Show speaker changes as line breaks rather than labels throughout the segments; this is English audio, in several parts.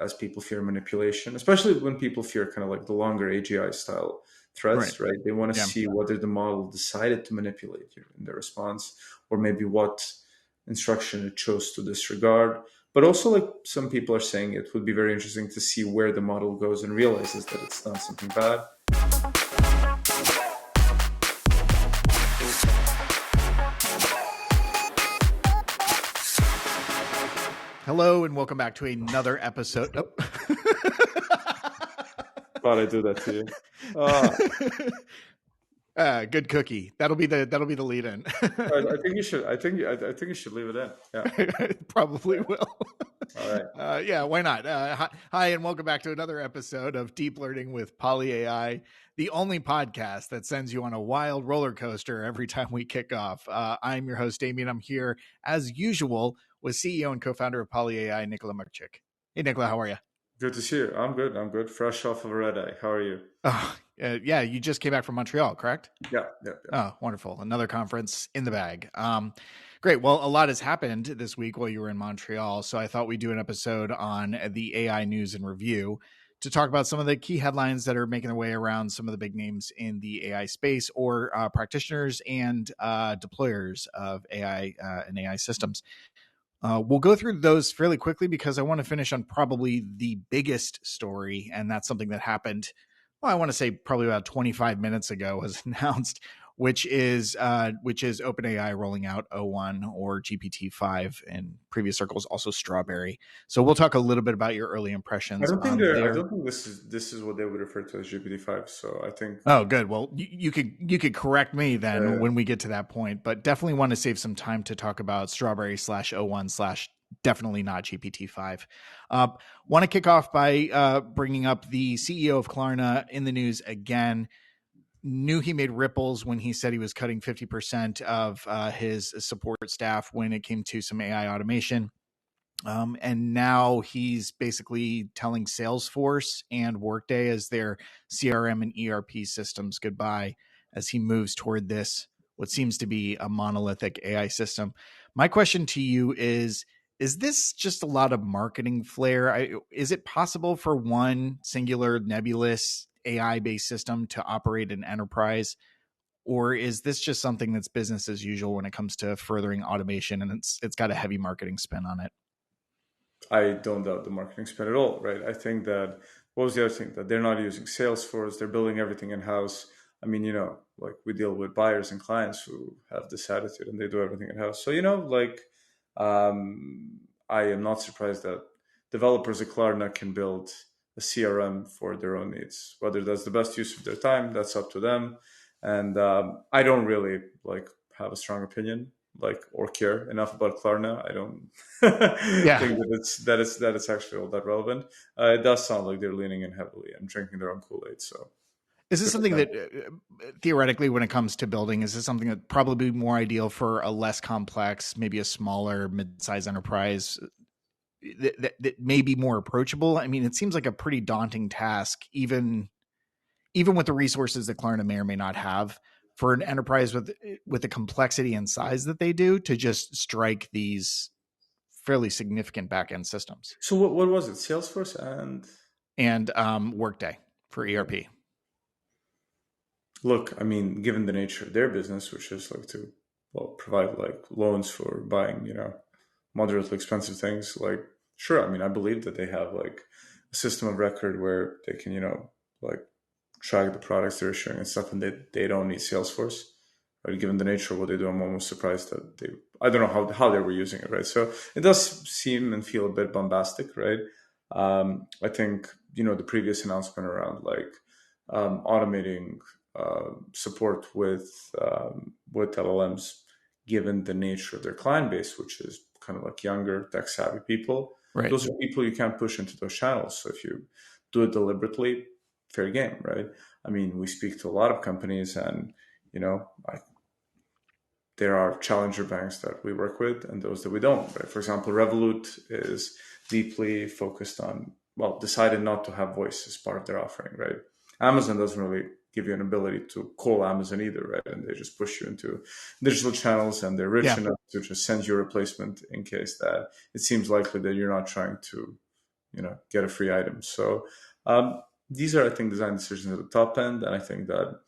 as people fear manipulation, especially when people fear kind of like the longer AGI style threats, right? They want to see whether the model decided to manipulate you in the response, or maybe what instruction it chose to disregard. But also, like, some people are saying it would be very interesting to see where the model goes and realizes that it's done something bad.
Hello and welcome back to another episode. Oh.
Thought I'd do that to
you. Good cookie. That'll be the lead in.
I think you should. I think you should leave it in. Yeah,
probably will.
All right.
Yeah, why not? Hi, and welcome back to another episode of Deep Learning with PolyAI, the only podcast that sends you on a wild roller coaster every time we kick off. I'm your host, Damien. I'm here as usual with CEO and co-founder of PolyAI, Nikola Mrkšić. Hey, Nikola, how are you?
Good to see you. I'm good. Fresh off of a red eye. How are you?
Oh, yeah, you just came back from Montreal, correct?
Yeah.
Oh, wonderful. Another conference in the bag. Great. Well, a lot has happened this week while you were in Montreal, so I thought we'd do an episode on the AI news and review to talk about some of the key headlines that are making their way around some of the big names in the AI space, or practitioners and deployers of AI and AI systems. We'll go through those fairly quickly because I want to finish on probably the biggest story, and that's something that happened, well, I want to say probably about 25 minutes ago was announced, which is OpenAI rolling out O1 or GPT-5 in previous circles, also Strawberry. So we'll talk a little bit about your early impressions.
I don't think this is what they would refer to as GPT-5. So I think.
Oh, good. Well, you could correct me then when we get to that point, but definitely want to save some time to talk about Strawberry /O1 / definitely not GPT-5. Want to kick off by bringing up the CEO of Klarna in the news again. Knew he made ripples when he said he was cutting 50% of his support staff when it came to some AI automation. And now he's basically telling Salesforce and Workday as their CRM and ERP systems goodbye as he moves toward this, what seems to be a monolithic AI system. My question to you is this just a lot of marketing flair? Is it possible for one singular nebulous AI-based system to operate an enterprise? Or is this just something that's business as usual when it comes to furthering automation and it's got a heavy marketing spin on it?
I don't doubt the marketing spin at all, right? I think that, what was the other thing? That they're not using Salesforce, they're building everything in-house. I mean, like, we deal with buyers and clients who have this attitude and they do everything in-house. So, I am not surprised that developers at Klarna can build a CRM for their own needs. Whether that's the best use of their time, that's up to them. And I don't really have a strong opinion or care enough about Klarna. I don't think that it's actually all that relevant. It does sound like they're leaning in heavily and drinking their own Kool-Aid. So
is this something that theoretically, when it comes to building, is this something that probably be more ideal for a less complex, maybe a smaller mid-size enterprise that may be more approachable? I mean, it seems like a pretty daunting task, even with the resources that Klarna may or may not have, for an enterprise with the complexity and size that they do, to just strike these fairly significant back-end systems.
So what was it? Salesforce
and Workday for ERP.
Look, I mean, given the nature of their business, which is to provide loans for buying, moderately expensive things, sure. I mean, I believe that they have a system of record where they can, track the products they're issuing and stuff, and they don't need Salesforce, right? Given the nature of what they do, I'm almost surprised that I don't know how they were using it, right? So it does seem and feel a bit bombastic, right? I think, the previous announcement around automating support with LLMs, given the nature of their client base, which is kind of younger, tech-savvy people, right? Those are people you can't push into those channels. So if you do it deliberately, fair game, right? I mean, we speak to a lot of companies, and there are challenger banks that we work with and those that we don't, right? For example, Revolut is deeply focused on, decided not to have voice as part of their offering, right? Amazon doesn't really give you an ability to call Amazon either, right? And they just push you into digital channels, and they're rich enough to just send you a replacement in case that it seems likely that you're not trying to get a free item. So these are, I think, design decisions at the top end, and I think that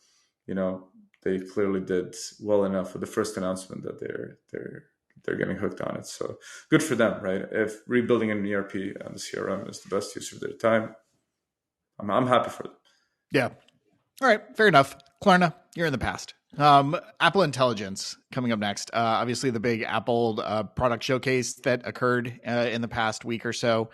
they clearly did well enough with the first announcement that they're getting hooked on it. So good for them, right? If rebuilding an ERP and the CRM is the best use of their time, I'm happy for them.
Yeah. All right. Fair enough. Klarna, you're in the past. Apple Intelligence coming up next. Obviously, the big Apple product showcase that occurred in the past week or so,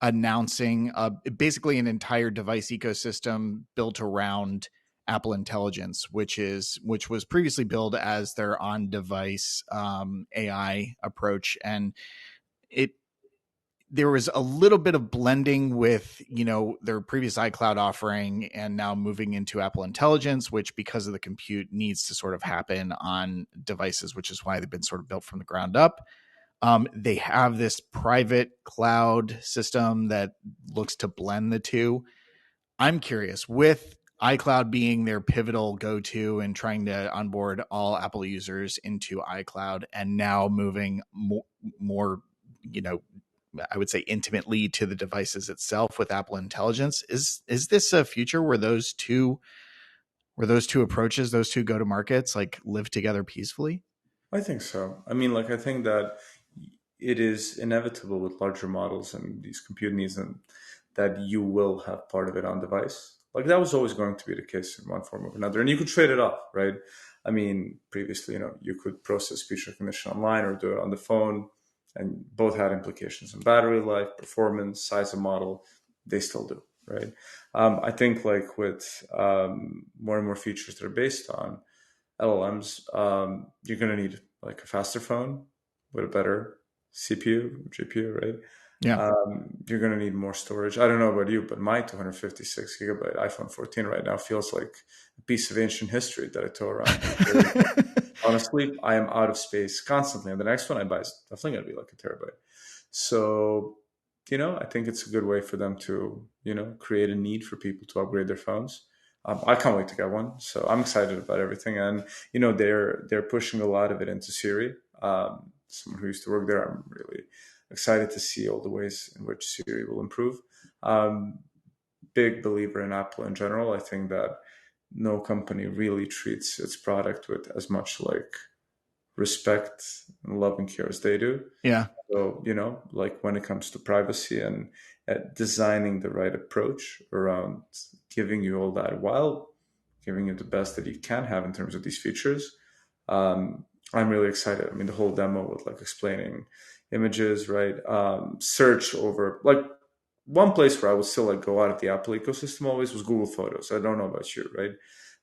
announcing basically an entire device ecosystem built around Apple Intelligence, which was previously billed as their on-device AI approach, and there was a little bit of blending with, their previous iCloud offering and now moving into Apple Intelligence, which because of the compute needs to sort of happen on devices, which is why they've been sort of built from the ground up. They have this private cloud system that looks to blend the two. I'm curious, with iCloud being their pivotal go-to and trying to onboard all Apple users into iCloud and now moving more I would say intimately to the devices itself with Apple Intelligence. Is this a future where those two approaches, those two go to markets, like live together peacefully?
I think so. I mean, I think that it is inevitable with larger models and these compute needs, and that you will have part of it on device. Like that was always going to be the case in one form or another, and you could trade it off, right? I mean, previously, you could process speech recognition online or do it on the phone, and both had implications on battery life, performance, size of model. They still do, right? I think with more and more features that are based on LLMs, you're going to need a faster phone with a better CPU, GPU, right?
Yeah.
You're going to need more storage. I don't know about you, but my 256 gigabyte iPhone 14 right now feels like a piece of ancient history that I tow around. Honestly, I am out of space constantly, and the next one I buy is definitely going to be like a terabyte. So, I think it's a good way for them to, create a need for people to upgrade their phones. I can't wait to get one, so I'm excited about everything. And they're pushing a lot of it into Siri. Someone who used to work there, I'm really excited to see all the ways in which Siri will improve. Big believer in Apple in general. I think that no company really treats its product with as much respect and love and care as they do.
Yeah.
So, when it comes to privacy and designing the right approach around giving you all that while giving you the best that you can have in terms of these features, I'm really excited. I mean, the whole demo with explaining images, right? Search over one place where I would still go out of the Apple ecosystem always was Google Photos. I don't know about you, right?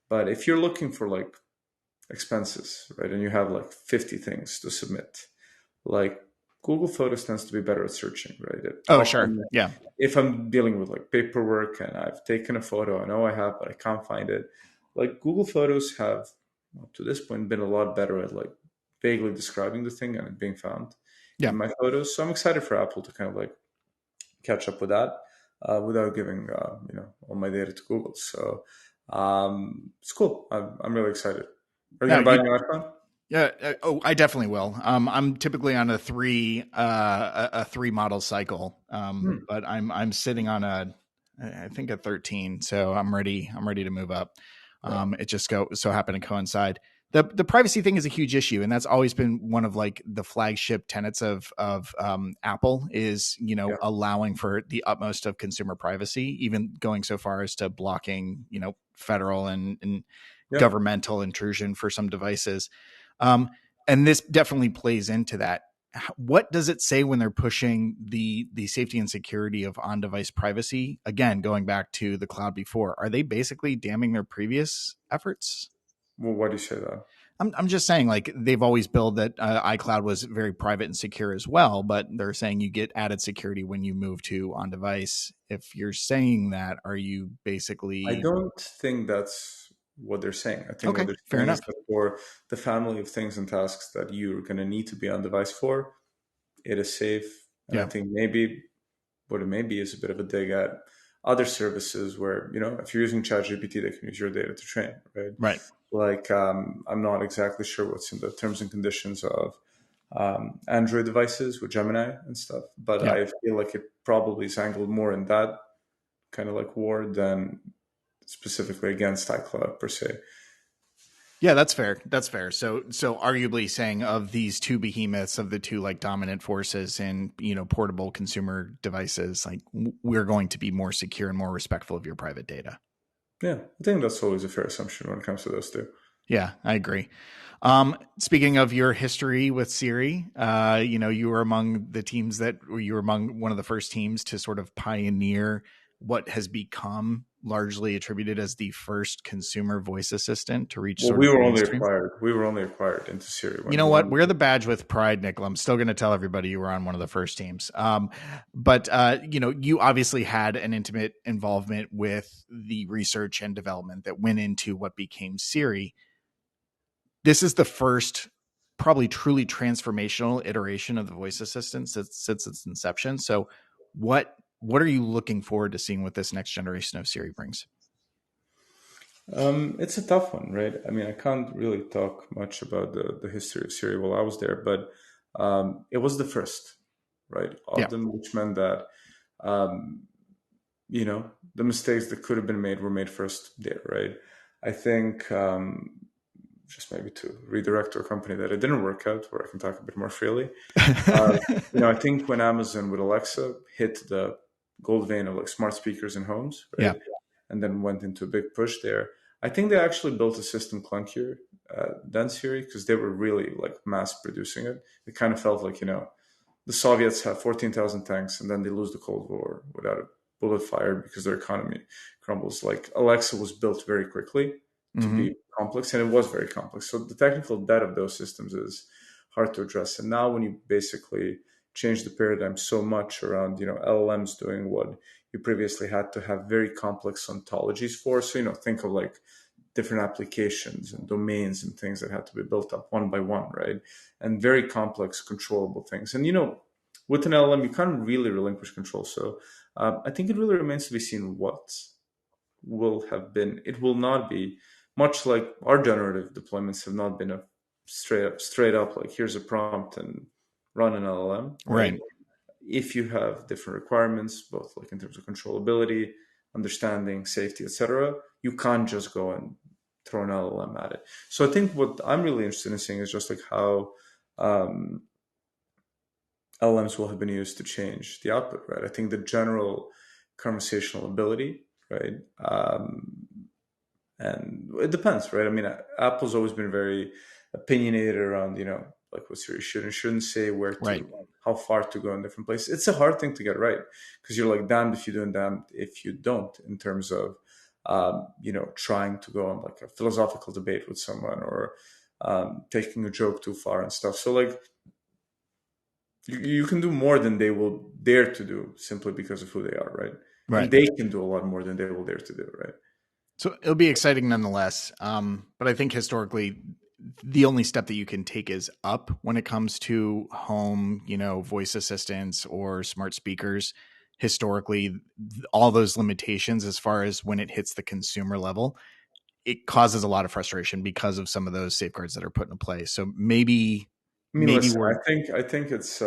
But if you're looking for expenses, right, and you have 50 things to submit, Google Photos tends to be better at searching, right?
Oh, sure. Yeah.
If I'm dealing with paperwork and I've taken a photo, I know I have, but I can't find it. Google Photos have, up to this point, been a lot better at vaguely describing the thing and it being found in my photos. So I'm excited for Apple to kind of catch up with that without giving all my data to Google. So it's cool. I'm really excited. Are you going to buy a new iPhone?
Yeah. I definitely will. I'm typically on a three model cycle. But I'm sitting on I think a 13. So I'm ready to move up. It just so happened to coincide. The privacy thing is a huge issue, and that's always been one of the flagship tenets of Apple is allowing for the utmost of consumer privacy, even going so far as to blocking federal and governmental intrusion for some devices. And this definitely plays into that. What does it say when they're pushing the safety and security of on-device privacy? Again, going back to the cloud before, are they basically damning their previous efforts?
Well, why do you say that?
I'm just saying, they've always billed that iCloud was very private and secure as well, but they're saying you get added security when you move to on-device. If you're saying that, are you basically...
I don't think that's what they're saying. I think
okay,
what they're
fair
saying
enough.
is that for the family of things and tasks that you're going to need to be on device for, it is safe. And I think maybe what it may be is a bit of a dig at other services where, if you're using ChatGPT, they can use your data to train, right?
Right.
I'm not exactly sure what's in the terms and conditions of Android devices with Gemini and stuff. But
Yeah.
I feel like it probably is angled more in that kind of like war than specifically against iCloud per se.
Yeah, that's fair. That's fair. So arguably saying of these two behemoths, of the two like dominant forces in, portable consumer devices, like we're going to be more secure and more respectful of your private data.
Yeah, I think that's always a fair assumption when it comes to those two.
Yeah, I agree. Speaking of your history with Siri, you were among the teams you were among one of the first teams to sort of pioneer what has become largely attributed as the first consumer voice assistant to reach
Well,
sort of the mainstream.
we were only acquired into Siri
You
when
know what?
one.
Wear the badge with pride, Nicola. I'm still going to tell everybody you were on one of the first teams. But you obviously had an intimate involvement with the research and development that went into what became Siri. This is the first probably truly transformational iteration of the voice assistant since its inception. So what are you looking forward to seeing what this next generation of Siri brings?
It's a tough one, right? I mean, I can't really talk much about the history of Siri while I was there, but it was the first, right,
Yeah.
of them, which meant that um, the mistakes that could have been made were made first there, right? I think just maybe to redirect to a company that it didn't work out, where I can talk a bit more freely. I think when Amazon with Alexa hit the gold vein of like smart speakers in homes, right?
Yeah.
And then went into a big push there. I think they actually built a system clunkier than Siri because they were really like mass producing it. It kind of felt like, the Soviets have 14,000 tanks and then they lose the Cold War without a bullet fired because their economy crumbles. Like Alexa was built very quickly to be complex, and it was very complex. So the technical debt of those systems is hard to address. And now when you basically change the paradigm so much around, LLMs doing what you previously had to have very complex ontologies for. So, think of like different applications and domains and things that had to be built up one by one, right? And very complex controllable things. And, with an LLM, you can't really relinquish control. So I think it really remains to be seen what will have been. It will not be much like our generative deployments have not been a straight up like here's a prompt and run an LLM, right?
Right.
If you have different requirements, both like in terms of controllability, understanding, safety, etc., you can't just go and throw an LLM at it. So I think what I'm really interested in seeing is just like how LLMs will have been used to change the output, right? I think the general conversational ability, right? And it depends, right? I mean, Apple's always been very opinionated around, like what Siri should and shouldn't say, where to,
Right.
how far to go in different places. It's a hard thing to get right because you're like damned if you do and damned if you don't in terms of, trying to go on like a philosophical debate with someone or taking a joke too far and stuff. So like, you can do more than they will dare to do simply because of who they are, right? And
Right.
they can do a lot more than they will dare to do, right?
So it'll be exciting nonetheless. But I think historically, the only step that you can take is up when it comes to home, voice assistants or smart speakers. Historically, all those limitations, as far as when it hits the consumer level, it causes a lot of frustration because of some of those safeguards that are put into place. So maybe
I mean, listen,
we're
I think it's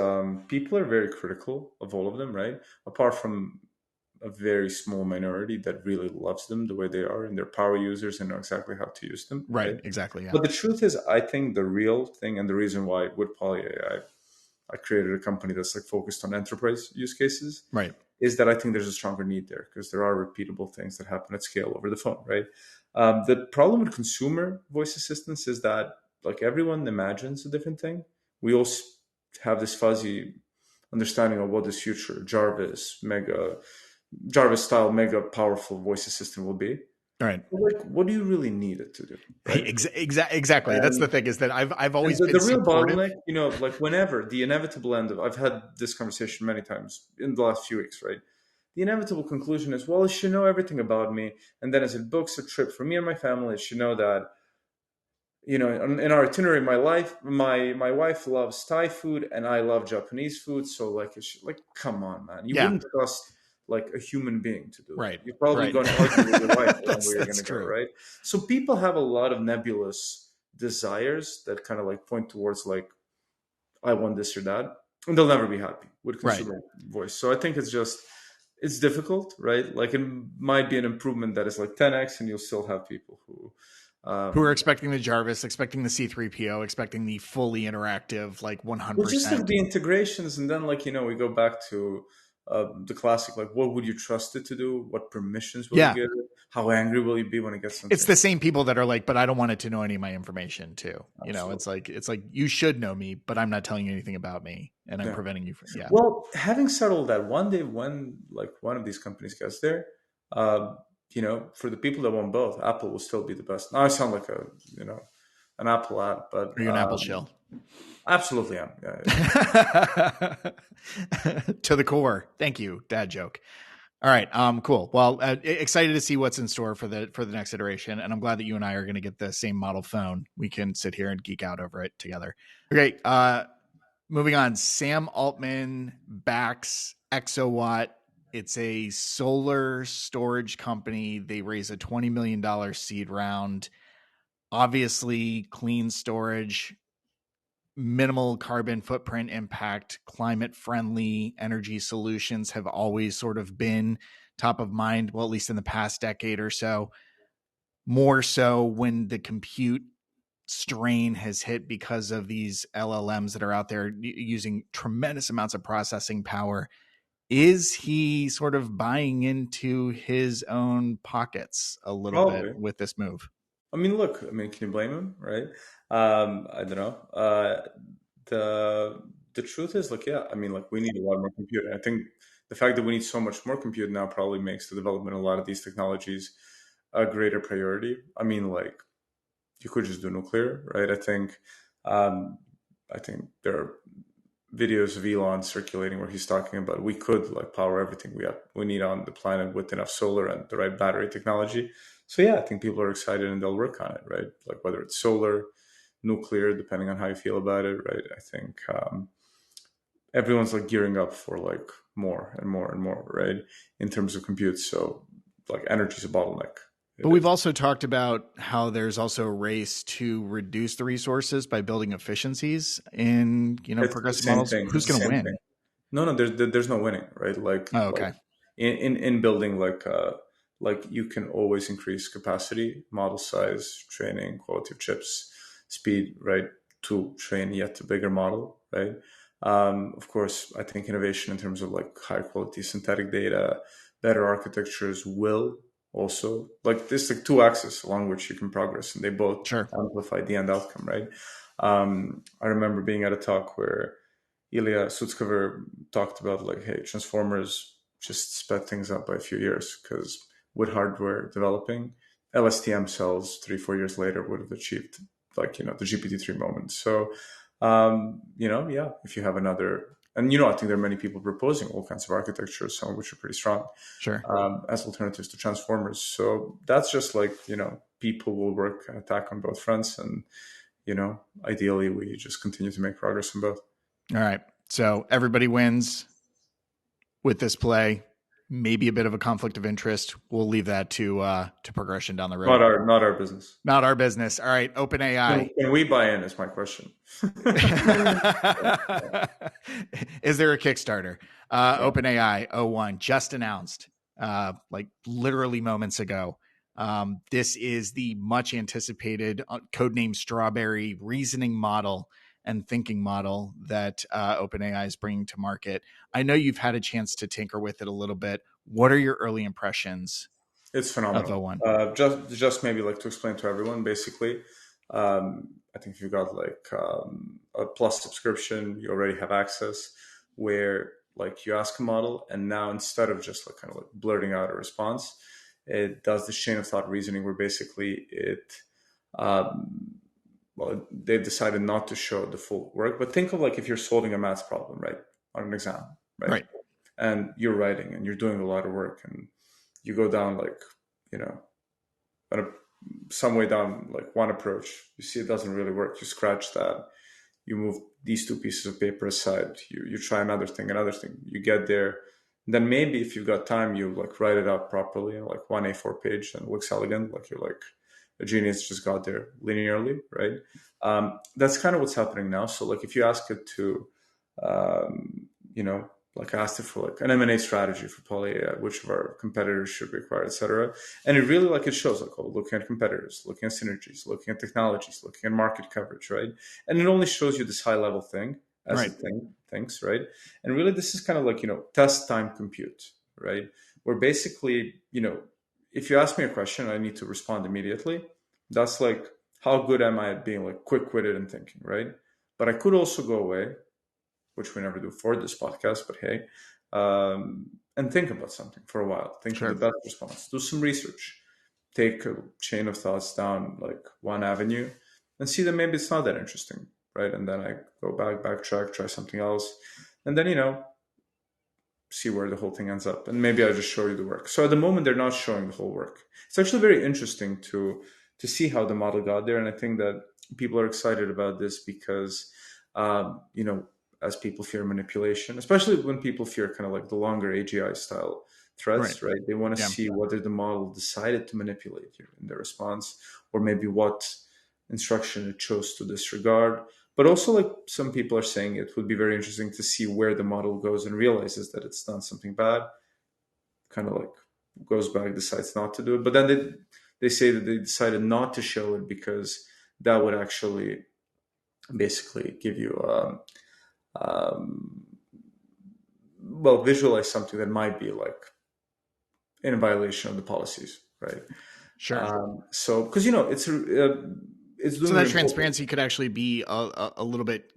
people are very critical of all of them, right? Apart from a very small minority that really loves them the way they are and they're power users and know exactly how to use them,
right.
right?
Exactly. Yeah.
But the truth is, I think the real thing and the reason why with PolyAI I created a company that's like focused on enterprise use cases
Right.
is that I think there's a stronger need there because there are repeatable things that happen at scale over the phone, right? The problem with consumer voice assistants is that like everyone imagines a different thing. We all have this fuzzy understanding of what this future Jarvis style mega powerful voice assistant will be.
All right.
But like, what do you really need it to do, right?
Exactly. That's the
And
thing, is that I've
and
always
the
been
real
supportive.
bottleneck, like whenever the inevitable end of, I've had this conversation many times in the last few weeks, right? The inevitable conclusion is, well, it should know everything about me. And then as it books a trip for me and my family, it should know that, in our itinerary, my wife loves Thai food and I love Japanese food. So like, it should, like, come on, man. You
Yeah.
wouldn't trust like a human being to do that.
Right.
You're probably
Right.
going to argue with your wife on where you're going
That's
to go,
true.
right? So people have a lot of nebulous desires that kind of like point towards like I want this or that, and they'll never be happy with
Right.
consumer voice. So I think it's difficult, right? Like it might be an improvement that is like 10x, and you'll still have people who
are expecting the Jarvis, expecting the C3PO, expecting the fully interactive, like
well, just like
100%.
the integrations, and then like we go back to the classic, like what would you trust it to do? What permissions will you
Yeah.
give it? How angry will you be when it gets something?
It's the same people that are like, but I don't want it to know any of my information too.
Absolutely.
It's like you should know me, but I'm not telling you anything about me, and I'm
Yeah.
preventing you from. Yeah.
Well, having said all that, one day when like one of these companies gets there, uh, for the people that want both, Apple will still be the best. Now I sound like an Apple ad, but
Are you an Apple shill?
absolutely am. Yeah,
To the core. Thank you, dad joke. All right, cool. Well, excited to see what's in store for the next iteration, and I'm glad that you and I are going to get the same model phone. We can sit here and geek out over it together. Okay, moving on. Sam Altman backs Exowatt. It's a solar storage company. They raise a $20 million seed round. Obviously, clean storage, minimal carbon footprint impact, climate friendly energy solutions have always sort of been top of mind, well, at least in the past decade or so. More so when the compute strain has hit because of these LLMs that are out there using tremendous amounts of processing power. Is he sort of buying into his own pockets a little
probably.
bit with this move?
I mean, look. I mean, can you blame him, right? I don't know. The truth is, like, yeah. I mean, like, we need a lot more compute. And I think the fact that we need so much more compute now probably makes the development of a lot of these technologies a greater priority. I mean, like, you could just do nuclear, right? Um, I think there are videos of Elon circulating where he's talking about we could like power everything we need on the planet with enough solar and the right battery technology. So yeah, I think people are excited and they'll work on it, right? Like whether it's solar, nuclear, depending on how you feel about it, right? I think everyone's like gearing up for like more and more and more, right? In terms of compute. So like energy is a bottleneck.
But we've also talked about how there's also a race to reduce the resources by building efficiencies in,
It's the
progressive
same
models.
thing.
Who's
It's the
going to
same
win?
thing. No, there's no winning, right?
Oh,
Like
okay.
in building like you can always increase capacity, model size, training, quality of chips, speed, right? To train yet a bigger model, right? Of course, I think innovation in terms of like high quality synthetic data, better architectures will also like this like two axes along which you can progress, and they both
Sure.
amplify the end outcome, right? I remember being at a talk where Ilya Sutskever talked about like, hey, transformers just sped things up by a few years because with hardware developing, LSTM cells 3-4 years later would have achieved like the GPT-3 moment. So yeah, if you have another, and I think there are many people proposing all kinds of architectures, some of which are pretty strong,
Sure.
as alternatives to transformers. So that's just like people will work and attack on both fronts, and ideally we just continue to make progress in both.
All right. So everybody wins with this play. Maybe a bit of a conflict of interest. We'll leave that to progression down the road.
Not our business.
Not our business. All right. OpenAI.
Can we buy in? Is my question.
Is there a Kickstarter? OpenAI 01 just announced, like literally moments ago. This is the much anticipated codename Strawberry reasoning model and thinking model that OpenAI is bringing to market. I know you've had a chance to tinker with it a little bit. What are your early impressions?
It's
Of
phenomenal.
01.
Just maybe like to explain to everyone, basically, I think if you got like a plus subscription, you already have access where like you ask a model, and now instead of just like kind of like blurting out a response, it does this chain of thought reasoning where basically they've decided not to show the full work. But think of like if you're solving a maths problem, right, on an exam, right? And you're writing and you're doing a lot of work, and you go down like, some way down like one approach, you see it doesn't really work. You scratch that, you move these two pieces of paper aside, you try another thing, you get there. Then maybe if you've got time, you like write it out properly in like one A4 page and it looks elegant, like you're like a genius just got there linearly, right? That's kind of what's happening now. So like if you ask it to, you know, like asked it for like an M&A strategy for PolyAI, which of our competitors should be acquired, et cetera. And it really like it shows like, oh, looking at competitors, looking at synergies, looking at technologies, looking at market coverage, right? And it only shows you this high level thing as
Right.
it thinks, right? And really this is kind of like, you know, test time compute, right? Where basically, you know, if you ask me a question, I need to respond immediately. That's like, how good am I at being like quick-witted and thinking, right? But I could also go away, which we never do for this podcast, but hey, and think about something for a while. Think of the best response. Do some research. Take a chain of thoughts down like one avenue and see that maybe it's not that interesting, right? And then I go backtrack, try something else. And then, you know, see where the whole thing ends up. And maybe I just show you the work. So at the moment, they're not showing the whole work. It's actually very interesting to see how the model got there. And I think that people are excited about this because, you know, as people fear manipulation, especially when people fear kind of like the longer AGI style threats, right? They want to see whether the model decided to manipulate you in the response, or maybe what instruction it chose to disregard. But also, like some people are saying, it would be very interesting to see where the model goes and realizes that it's done something bad, kind of like goes back, decides not to do it. But then they say that they decided not to show it because that would actually basically give you well, visualize something that might be like in violation of the policies, right?
Sure.
So, because you know, it's doing
so that transparency could actually be a little bit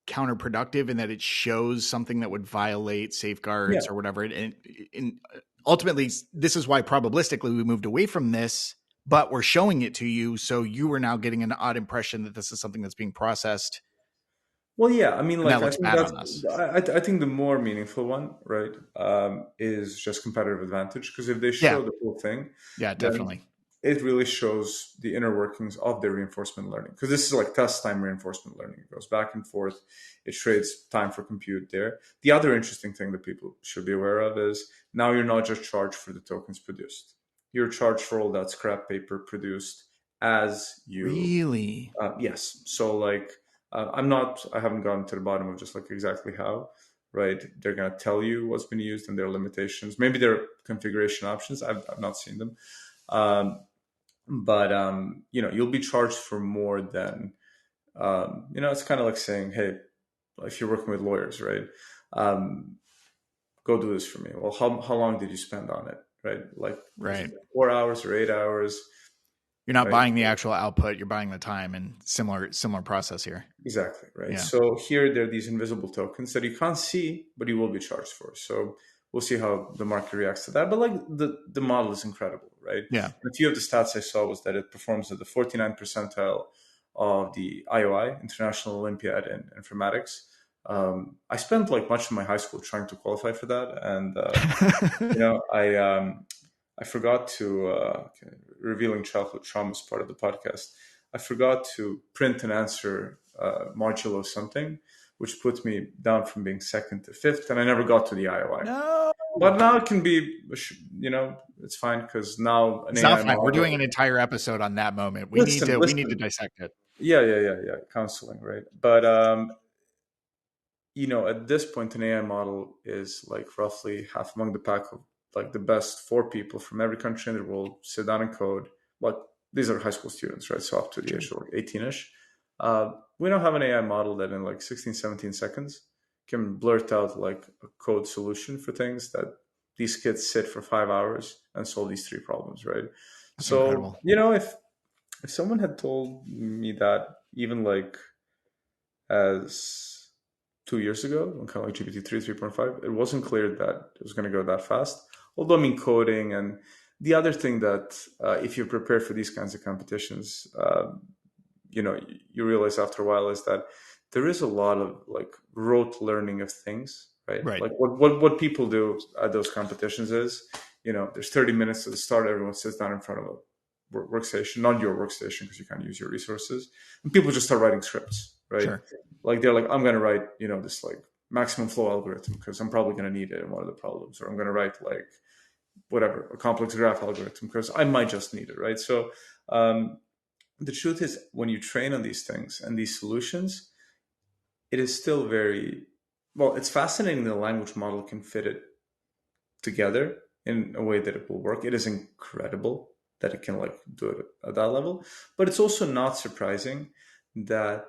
counterproductive in that it shows something that would violate safeguards or whatever. And ultimately, this is why probabilistically we moved away from this, but we're showing it to you, so you are now getting an odd impression that this is something that's being processed.
Well, yeah, I mean, like
I
think the more meaningful one, right, is just competitive advantage. Because if they show the whole thing,
definitely,
it really shows the inner workings of the reinforcement learning. Because this is like test time reinforcement learning. It goes back and forth. It trades time for compute there. The other interesting thing that people should be aware of is now you're not just charged for the tokens produced. You're charged for all that scrap paper produced as you
really.
Yes. So like. I haven't gotten to the bottom of just like exactly how, right? They're going to tell you what's been used and their limitations. Maybe their configuration options. I've not seen them. But you know, you'll be charged for more than, you know, it's kind of like saying, hey, if you're working with lawyers, right? Go do this for me. Well, how long did you spend on it? Right? Like 4 hours or 8 hours.
You're not buying the actual output, you're buying the time, and similar process here.
Exactly, right? Yeah. So here there are these invisible tokens that you can't see, but you will be charged for. So we'll see how the market reacts to that. But like the model is incredible, right?
Yeah.
And a few of the stats I saw was that it performs at the 49th percentile of the IOI, International Olympiad in Informatics. I spent like much of my high school trying to qualify for that. And, you know, I forgot to, revealing childhood trauma is part of the podcast. I forgot to print an answer modulo something, which put me down from being second to fifth, and I never got to the IOI.
No.
But now it can be, you know, it's fine because now
it's not fine. We're doing an entire episode on that moment. We need to dissect it.
Yeah. Counseling, right? But you know, at this point, an AI model is like roughly half among the pack of like the best 4 people from every country in the world sit down and code. Like these are high school students, right? So up to the age of like 18-ish. We don't have an AI model that in like 16, 17 seconds can blurt out like a code solution for things that these kids sit for 5 hours and solve these 3 problems, right?
That's incredible.
You know, if someone had told me that even like as 2 years ago, when kind of like GPT-3, 3.5, it wasn't clear that it was going to go that fast. Although, I mean, coding and the other thing that if you prepare for these kinds of competitions, you know, you realize after a while is that there is a lot of like rote learning of things, right? Like what people do at those competitions is, you know, there's 30 minutes at the start, everyone sits down in front of a workstation, not your workstation because you can't use your resources, and people just start writing scripts, right?
Sure.
Like they're like, I'm going to write, you know, this like maximum flow algorithm because I'm probably going to need it in one of the problems, or I'm going to write like whatever, a complex graph algorithm because I might just need it, right? So the truth is, when you train on these things and these solutions, it is still very well. It's fascinating the language model can fit it together in a way that it will work. It is incredible that it can like do it at that level, but it's also not surprising that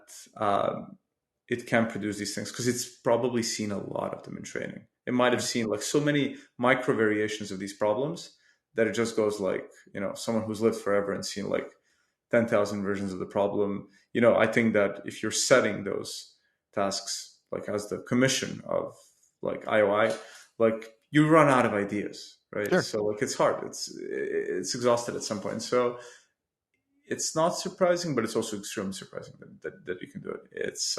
it can produce these things because it's probably seen a lot of them in training. It might have seen like so many micro variations of these problems that it just goes like, someone who's lived forever and seen like 10,000 versions of the problem. I think that if you're setting those tasks like as the commission of like IOI, like you run out of ideas, right?
Sure.
So like it's hard. It's exhausted at some point. So it's not surprising, but it's also extremely surprising that you can do it. It's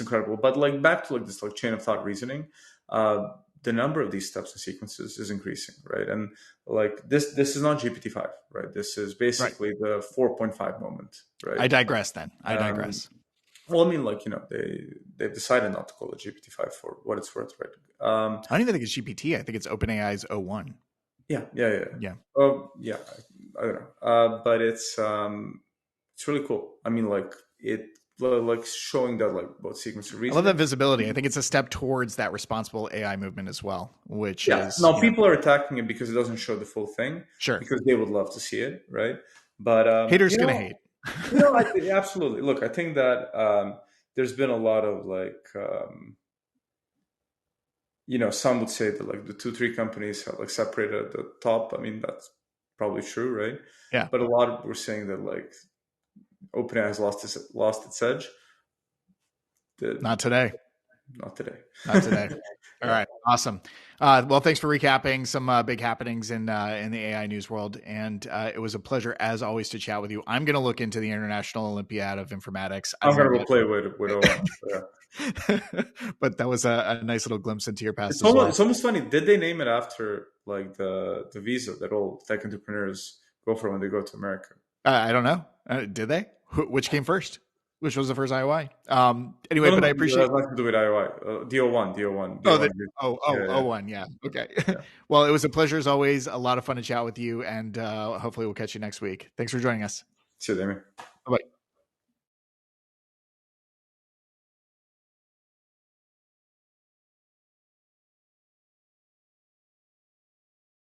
incredible. But like back to like this like chain of thought reasoning, the number of these steps and sequences is increasing, right? And like this is not GPT-5, right? This is basically the 4.5 moment, right?
I digress. Then I digress.
Well, I mean, like they've decided not to call it GPT-5 for what it's worth, right?
I don't even think it's GPT. I think it's OpenAI's O1.
Yeah.
Yeah.
Yeah. I don't know, but it's really cool. I mean, like it like showing that like both sequence of reasoning.
I love that visibility. I think it's a step towards that responsible AI movement as well, which is
now people are attacking it because it doesn't show the full thing.
Sure,
because they would love to see it, right? But
haters gonna hate.
Absolutely. Look, I think that there's been a lot of like. Some would say that like the 2-3 companies have like separated at the top. I mean, that's probably true, right?
Yeah.
But a lot were saying that like OpenAI has lost its edge.
Not today.
Not today.
Not today. All right. Awesome. Well, thanks for recapping some big happenings in the AI news world. And it was a pleasure, as always, to chat with you. I'm going to look into the International Olympiad of Informatics.
I'm going to go play with Owen.
But that was a nice little glimpse into your past.
It's almost funny. Did they name it after like the visa that all tech entrepreneurs go for when they go to America?
I don't know. Did they? Which came first? Which was the first IOI? Anyway, but I appreciate
it. Nothing to do with IOI. DO1.
O1. Yeah. Okay. Yeah. Well, it was a pleasure as always. A lot of fun to chat with you, and hopefully we'll catch you next week. Thanks for joining us.
See you, Damien.
Bye-bye.